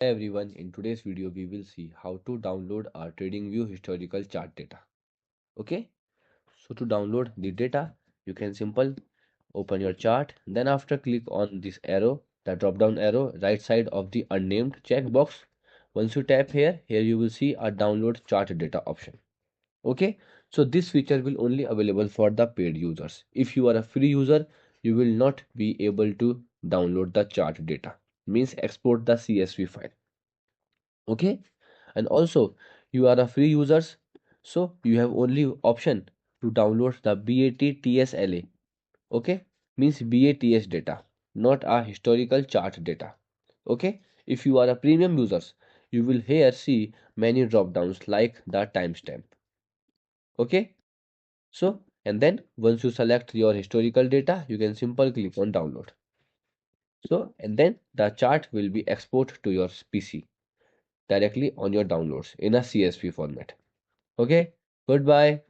Hey everyone, in today's video we will see how to download our TradingView historical chart data. Okay, so to download the data, you can simple open your chart, then after click on this arrow, the drop down arrow right side of the unnamed checkbox. Once you tap here you will see a download chart data option. Okay, so this feature will only available for the paid users. If you are a free user, you will not be able to download the chart data, means export the CSV file. Okay, and also you are a free users, so you have only option to download the BAT TSLA. Okay, means BATS data, not a historical chart data. Okay, if you are a premium users, you will here see many drop downs like the timestamp. Okay, so and then once you select your historical data, you can simply click on download. So and then the chart will be exported to your PC directly on your downloads in a CSV format. Okay, goodbye.